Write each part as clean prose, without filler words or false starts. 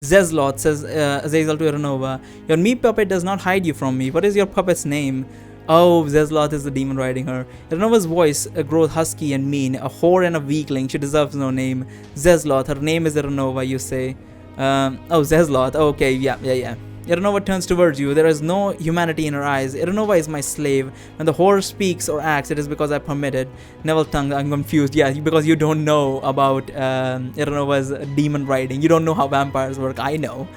Zeslot, says Azazel to Iranova. Your meat puppet does not hide you from me. What is your puppet's name? Oh, Zeslot is the demon riding her. Iranova's voice grows husky and mean. A whore and a weakling. She deserves no name. Zeslot. Her name is Iranova, you say. Oh, Zeslot. Oh, okay, yeah. Iranova turns towards you. There is no humanity in her eyes. Iranova is my slave. When the whore speaks or acts, it is because I permit it. Neville tongue, I'm confused. Yeah, because you don't know about Iranova's demon riding. You don't know how vampires work. I know.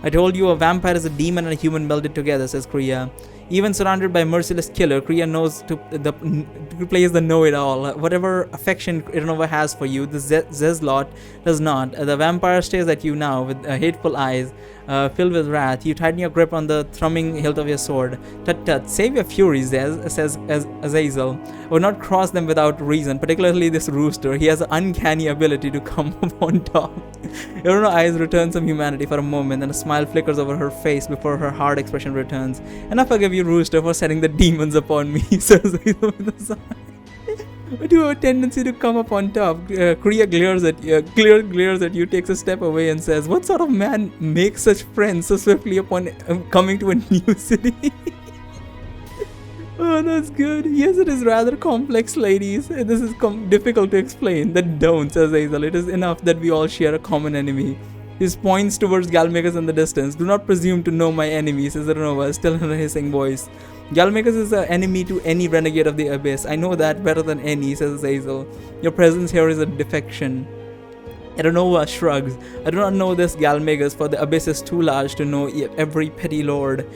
I told you a vampire is a demon and a human melded together, says Kriya. Even surrounded by merciless killer, Kriya knows to plays the know-it-all. Whatever affection Iranova has for you, the Zeslot does not. The vampire stares at you now with hateful eyes, filled with wrath. You tighten your grip on the thrumming hilt of your sword. Tut tut, save your fury, says Azazel. I would not cross them without reason, particularly this rooster. He has an uncanny ability to come up on top. Iranovan's eyes return some humanity for a moment, and a smile flickers over her face before her hard expression returns. And I forgive you, rooster, for setting the demons upon me, says Azazel with a sigh. But you have a tendency to come up on top. Kriya glares at you, takes a step away, and says, "What sort of man makes such friends so swiftly upon coming to a new city?" Oh, that's good. Yes, it is rather complex, ladies. This is difficult to explain. Then don't, says Azazel. It is enough that we all share a common enemy. He points towards Galmacus in the distance. Do not presume to know my enemy, says Iranova, still in a hissing voice. Galmacus is an enemy to any renegade of the Abyss. I know that better than any, says Azazel. Your presence here is a defection. Iranova shrugs. I do not know this Galmacus, for the Abyss is too large to know every petty lord.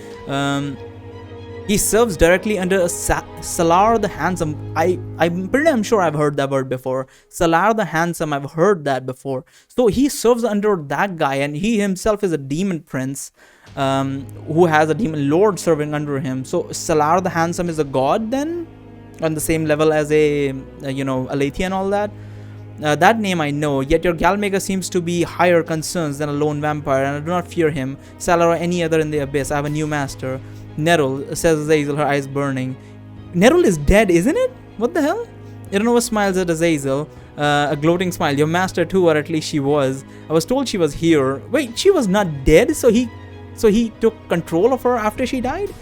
He serves directly under Salar the Handsome. I'm pretty damn sure I've heard that word before. Salar the Handsome, I've heard that before. So he serves under that guy, and he himself is a demon prince who has a demon lord serving under him. So Salar the Handsome is a god then? On the same level as a, Alathian and all that? That name I know, yet your Galmacus seems to be higher concerns than a lone vampire, and I do not fear him, Salar or any other in the Abyss. I have a new master. Nerul, says Azazel, her eyes burning. Nerul is dead, isn't it? What the hell? Iranova smiles at Azazel, a gloating smile. Your master too, or at least she was. I was told she was here. Wait, she was not dead? So he took control of her after she died?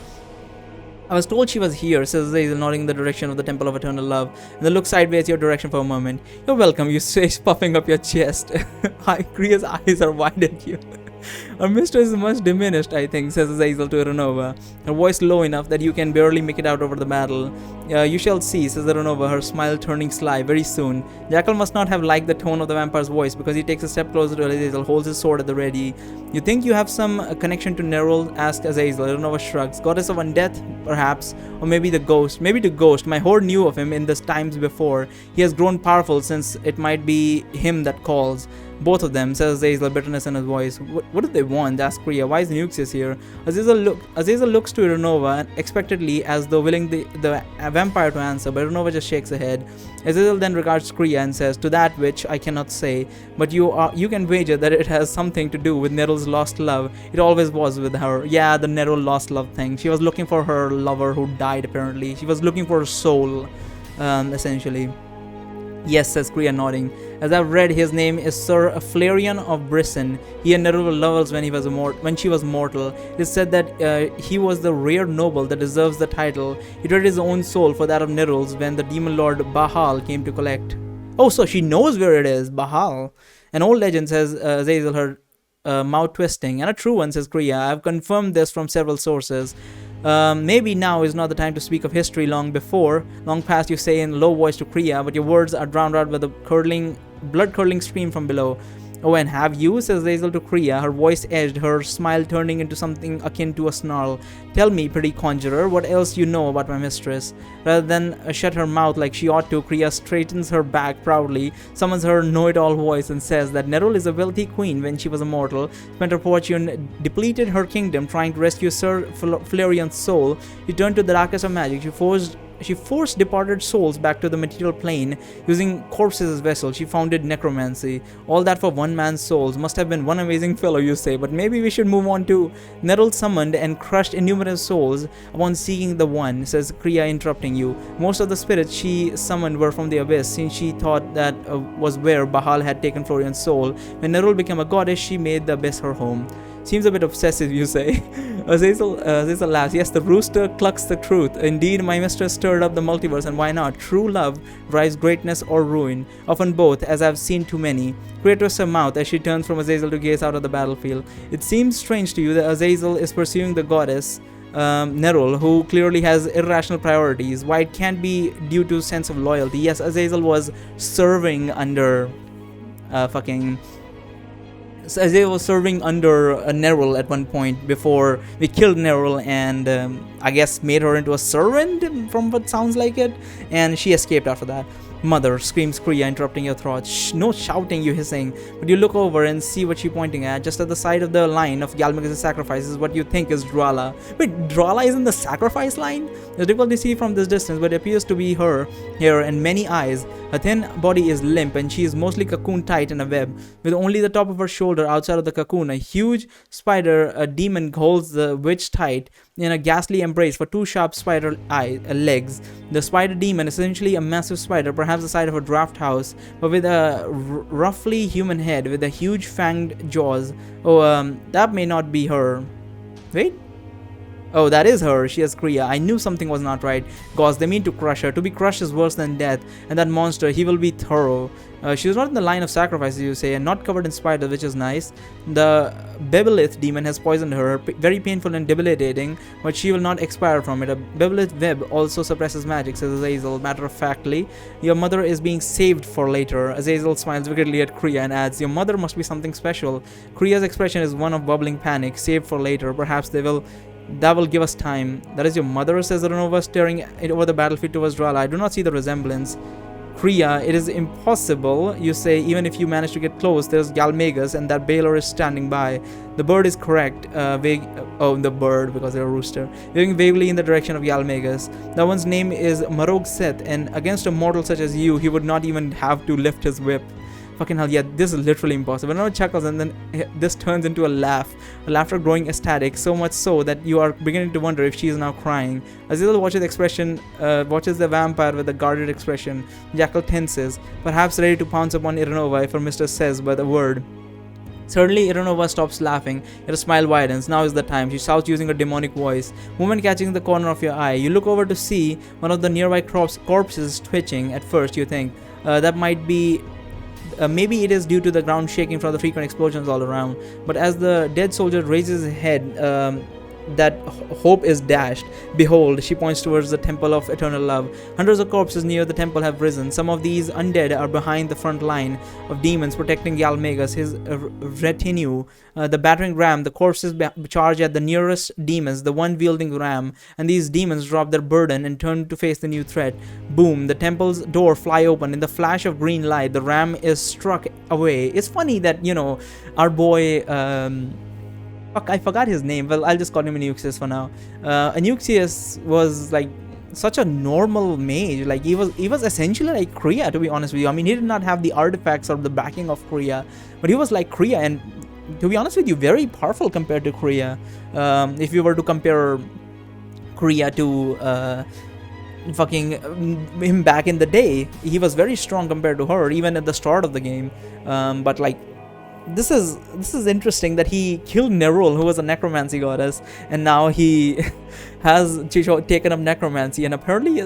I was told she was here, says Azazel, nodding in the direction of the Temple of Eternal Love, and then looks sideways your direction for a moment. You're welcome, you say, puffing up your chest. Kriya's eyes are wide at you. Our mistress is much diminished, I think, says Azazel to Iranova, her voice low enough that you can barely make it out over the battle. You shall see, says Iranova, her smile turning sly, very soon. Jackal must not have liked the tone of the vampire's voice, because he takes a step closer to Azazel, holds his sword at the ready. You think you have some connection to Nerul? Asks Azazel. Iranova shrugs. Goddess of undeath, perhaps, or maybe the ghost. Maybe the ghost. My horde knew of him in the times before. He has grown powerful since it might be him that calls. Both of them, says Azazel, bitterness in his voice. What do they want? Asks Kriya. Why is Nuxius here? Azazel looks to Iranova expectantly, as though willing the vampire to answer, but Iranova just shakes her head. Azazel then regards Kriya and says, to that which I cannot say, but you can wager that it has something to do with Nerul's lost love. It always was with her. Yeah, the Nerul lost love thing. She was looking for her lover who died, apparently. She was looking for her soul, essentially. Yes, says Kriya, nodding. As I've read, his name is Sir Flarion of Brisson. He and Nerul were lovers when she was mortal. It is said that he was the rare noble that deserves the title. He traded his own soul for that of Nerul's when the demon lord Bahal came to collect. Oh, so she knows where it is, Bahal. An old legend, says Azazel, her mouth twisting, and a true one, says Kriya. I've confirmed this from several sources. Maybe now is not the time to speak of history long past, you say in a low voice to Kriya, but your words are drowned out by the blood-curdling scream from below. Oh, and have you? Says Azazel to Kriya, her voice edged, her smile turning into something akin to a snarl. Tell me, pretty conjurer, what else you know about my mistress? Rather than shut her mouth like she ought to, Kriya straightens her back proudly, summons her know-it-all voice, and says that Nerul is a wealthy queen when she was a mortal, spent her fortune, depleted her kingdom trying to rescue Sir Flarion's soul. She turned to the darkest of magic. She forged she forced departed souls back to the material plane using corpses as vessels. She founded necromancy. All that for one man's souls. Must have been one amazing fellow, you say. But maybe we should move on to Nerul summoned and crushed innumerable souls upon seeking the one, says Kriya, interrupting you. Most of the spirits she summoned were from the abyss, since she thought that was where Bahal had taken Florian's soul. When Nerul became a goddess, she made the abyss her home. Seems a bit obsessive, you say. Azazel laughs. Yes, the rooster clucks the truth. Indeed, my mistress stirred up the multiverse, and why not? True love drives greatness or ruin, often both, as I've seen too many. Kriya twists her mouth as she turns from Azazel to gaze out of the battlefield. It seems strange to you that Azazel is pursuing the goddess Nerul, who clearly has irrational priorities. Why it can't be due to sense of loyalty. Yes, Azazel was serving under Azazel was serving under Nerul at one point before we killed Nerul, and I guess made her into a servant from what sounds like it, and she escaped after that. Mother, screams Kriya, interrupting your thoughts. Shh, no shouting, you hissing. But you look over and see what she's pointing at. Just at the side of the line of Galmegas' sacrifices, what you think is Drala. Wait, Drala is in the sacrifice line? It's difficult to see from this distance, but it appears to be her here and many eyes. Her thin body is limp, and she is mostly cocoon tight in a web, with only the top of her shoulder outside of the cocoon. A huge spider, a demon, holds the witch tight in a ghastly embrace for two sharp spider legs. The spider demon, essentially a massive spider, perhaps the size of a draft house, but with a roughly human head with a huge fanged jaws. Oh, that may not be her. Wait. Oh, that is her. She has Kriya. I knew something was not right. Gods, they mean to crush her. To be crushed is worse than death. And that monster, he will be thorough. She was not in the line of sacrifices, you say, and not covered in spiders, which is nice. The Bebelith demon has poisoned her, very painful and debilitating, but she will not expire from it. A Bebelith web also suppresses magic, says Azazel, matter-of-factly. Your mother is being saved for later. Azazel smiles wickedly at Kriya and adds, your mother must be something special. Kriya's expression is one of bubbling panic. Saved for later. Perhaps that will give us time. That is your mother, says Renova, staring it over the battlefield towards Drala. I do not see the resemblance. Kriya, it is impossible, you say, even if you manage to get close. There's Galmegas, and that Baylor is standing by. The bird is correct. The bird, because they're a rooster. Waving vaguely in the direction of Galmegas. That one's name is Marog Seth, and against a mortal such as you, he would not even have to lift his whip. Fucking hell, yeah, this is literally impossible. No chuckles, and then this turns into a laugh. A laughter growing ecstatic, so much so that you are beginning to wonder if she is now crying. Azazel watches the vampire with a guarded expression. Jackal tenses, perhaps ready to pounce upon Iranova if her mistress says but a word. Suddenly, Iranova stops laughing. Her smile widens. Now is the time. She shouts using a demonic voice. Movement catching the corner of your eye. You look over to see one of the nearby corpses twitching. At first, you think that might be... maybe it is due to the ground shaking from the frequent explosions all around. But as the dead soldier raises his head, that hope is dashed. Behold, she points towards the temple of eternal love. Hundreds of corpses near the temple have risen. Some of these undead are behind the front line of demons protecting Galmegas, his retinue. The battering ram, the corpses charge at the nearest demons, the one wielding ram, and these demons drop their burden and turn to face the new threat. Boom, the temple's door fly open. In the flash of green light, the ram is struck away. It's funny that, our boy... I forgot his name. Well, I'll just call him Anuxius for now. Anuxius was like such a normal mage. Like he was essentially like Kriya, to be honest with you. I mean, he did not have the artifacts or the backing of Kriya, but he was like Kriya, and to be honest with you, very powerful compared to Kriya. If you were to compare Kriya to him back in the day, he was very strong compared to her, even at the start of the game. But like, this is interesting that he killed Nerul, who was a necromancy goddess, and now he has taken up necromancy, and apparently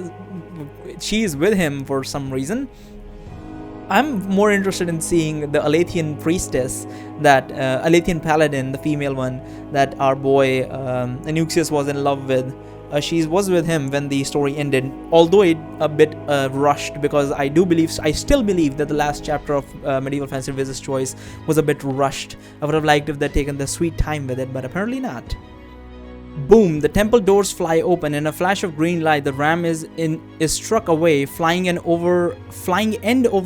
she is with him for some reason. I'm more interested in seeing the Alathian priestess, that Alathian paladin, the female one, that our boy Anuxius was in love with. She was with him when the story ended, although it a bit rushed, because I still believe that the last chapter of Medieval Fantasy Wizard's Choice was a bit rushed. I would have liked if they'd taken the sweet time with it, but apparently not. Boom! The temple doors fly open. In a flash of green light, the ram is struck away, flying end over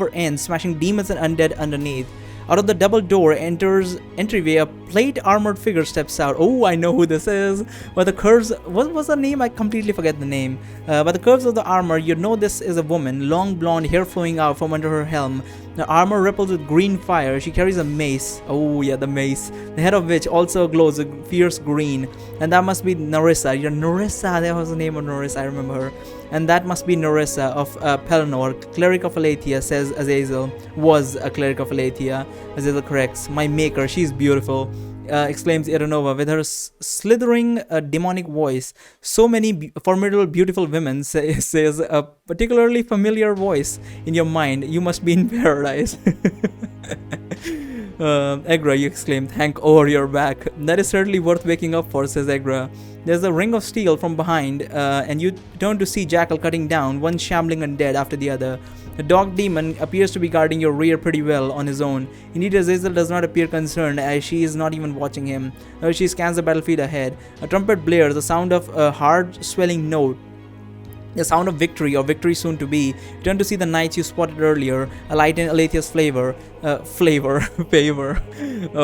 end, smashing demons and undead underneath. Out of the double door entryway, a plate armored figure steps out. Oh, I know who this is. By the curves, what was the name? I completely forget the name. By the curves of the armor, you know this is a woman. Long blonde hair flowing out from under her helm. The armor ripples with green fire. She carries a mace. Oh yeah, the mace. The head of which also glows with fierce green. And that must be Narissa. You're Narissa. That was the name of Narissa. I remember her. And that must be Narissa of Pelennor, cleric of Aletheia, says Azazel. Was a cleric of Aletheia. Azazel corrects. My maker, she's beautiful. Exclaims Iranova with her slithering demonic voice. So many formidable, beautiful women, says a particularly familiar voice in your mind. You must be in paradise. Egra, you exclaim, thank over your back. That is certainly worth waking up for, says Egra. There's a ring of steel from behind, and you turn to see Jackal cutting down one shambling undead after the other. The dog demon appears to be guarding your rear pretty well on his own. Indeed, Azazel does not appear concerned, as she is not even watching him. She scans the battlefield ahead. A trumpet blares, the sound of a hard swelling note. The sound of victory, or victory soon to be. You turn to see the knights you spotted earlier, alight in Alathia's favor. Oh,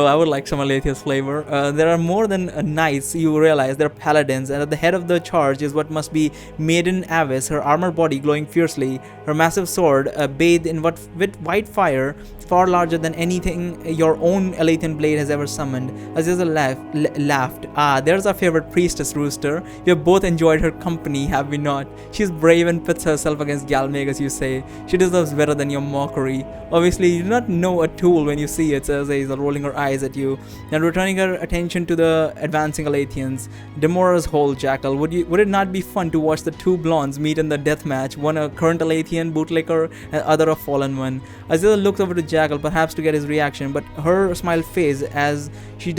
I would like some Alathia's flavor. There are more than knights, you realize. They're paladins, and at the head of the charge is what must be Maiden Avis, her armored body glowing fiercely, her massive sword bathed in with white fire, far larger than anything your own Alathian blade has ever summoned. Azazel laughed. Ah, there's our favorite priestess, Rooster. We have both enjoyed her company, have we not? She's brave and pits herself against Galmegas, you say. She deserves better than your mockery. Obviously, you do not know a tool when you see it, says Azazel, rolling her eyes at you, and returning her attention to the advancing Alathians. Demora's whole, Jackal. Would it not be fun to watch the two blondes meet in the death match, one a current Alathian bootlicker and other a fallen one? Azazel looks over to Jackal, perhaps to get his reaction, but her smile fades as she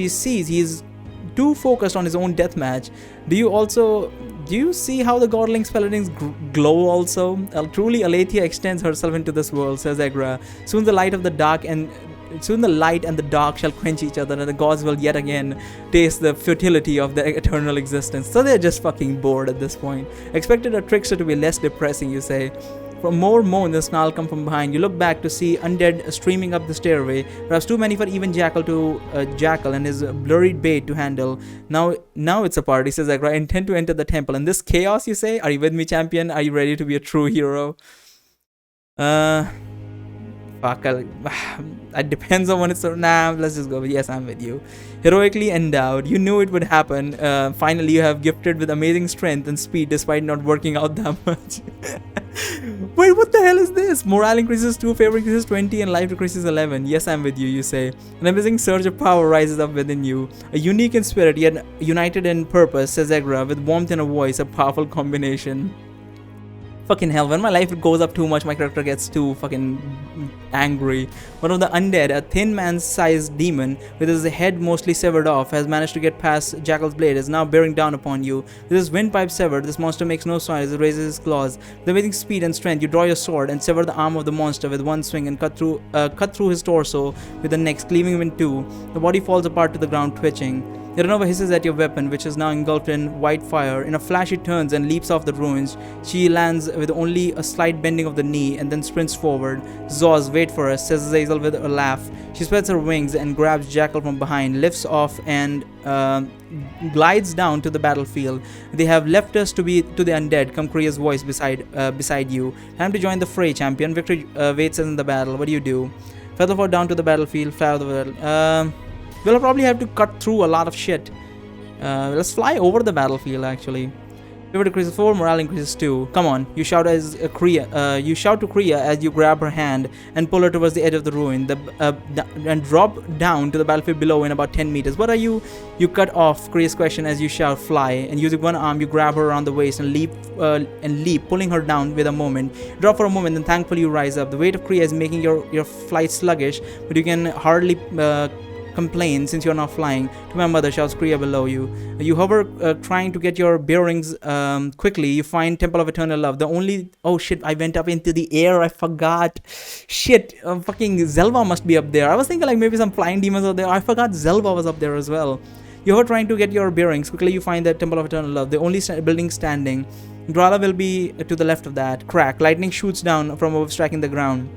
sees he's too focused on his own deathmatch. Do you see how the Godling's paladins glow also? Truly, Aletheia extends herself into this world, says Egra. Soon the light and the dark shall quench each other, and the gods will yet again taste the futility of their eternal existence. So they're just fucking bored at this point. Expected a trickster to be less depressing, you say. From more moan and snarl come from behind. You look back to see undead streaming up the stairway, perhaps too many for even Jackal and his blurred bait to handle. Now it's a party, says Agra. I intend to enter the temple. In this chaos, you say? Are you with me, champion? Are you ready to be a true hero? Fuck. It depends on when it's. Nah, let's just go. Yes, I'm with you. Heroically endowed. You knew it would happen. Finally, you have gifted with amazing strength and speed despite not working out that much. Wait, what the hell is this? Morale increases 2, favor increases 20, and life decreases 11. Yes, I'm with you, you say. An amazing surge of power rises up within you. A unique in spirit, yet united in purpose, says Egra, with warmth in a voice, a powerful combination. Fucking hell, when my life goes up too much, my character gets too fucking angry. One of the undead, a thin man-sized demon with his head mostly severed off, has managed to get past Jackal's blade, is now bearing down upon you. With his windpipe severed, this monster makes no sound as it raises his claws. With amazing speed and strength, you draw your sword and sever the arm of the monster with one swing and cut through his torso with the next, cleaving him in two. The body falls apart to the ground, twitching. Iranova hisses at your weapon, which is now engulfed in white fire. In a flash, she turns and leaps off the ruins. She lands with only a slight bending of the knee and then sprints forward. Zoz, wait for us, says Azazel with a laugh. She spreads her wings and grabs Jackal from behind, lifts off and glides down to the battlefield. They have left us to the undead. Come, Kriya's voice beside you. Time to join the fray, champion. Victory waits us in the battle. What do? Featherfall down to the battlefield. Fly over the world. We'll probably have to cut through a lot of shit. Let's fly over the battlefield, actually. Favor decreases 4, morale increases 2. Come on, you shout as Kriya. You shout to Kriya as you grab her hand and pull her towards the edge of the ruin. And drop down to the battlefield below in about 10 meters. What are you? You cut off Kriya's question as you shout fly, and using one arm you grab her around the waist and leap, pulling her down with a moment. You drop for a moment, and thankfully you rise up. The weight of Kriya is making your flight sluggish, but you can hardly complain since you're not flying. To my mother, shouts Kriya below you. You hover, trying to get your bearings quickly. You find Temple of Eternal Love. Oh shit, I went up into the air. I forgot. Shit, fucking Zelva must be up there. I was thinking like maybe some flying demons are there. I forgot Zelva was up there as well. You hover, trying to get your bearings quickly. You find the Temple of Eternal Love, the only building standing. Drala will be to the left of that. Crack. Lightning shoots down from above, striking the ground.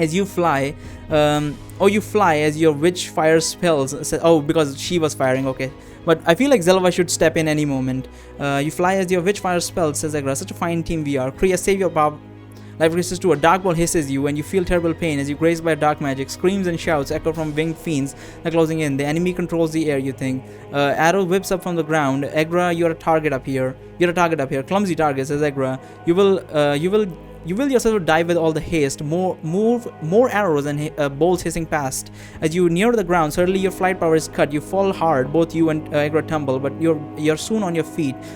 as you fly. You fly as your witch fires spells. Oh, because she was firing, okay. But I feel like Zelva should step in any moment. You fly as your witch fires spells, says Agra. Such a fine team we are. Kriya, save your power. Life races to a dark ball hisses you and you feel terrible pain as you grazed by dark magic. Screams and shouts echo from winged fiends that are closing in. The enemy controls the air, you think. Arrow whips up from the ground. Agra, you're a target up here. Clumsy target, says Agra. You will yourself die with all the haste. More arrows and bolts hissing past. As you near the ground, suddenly your flight power is cut. You fall hard. Both you and Agra tumble, but you're soon on your feet.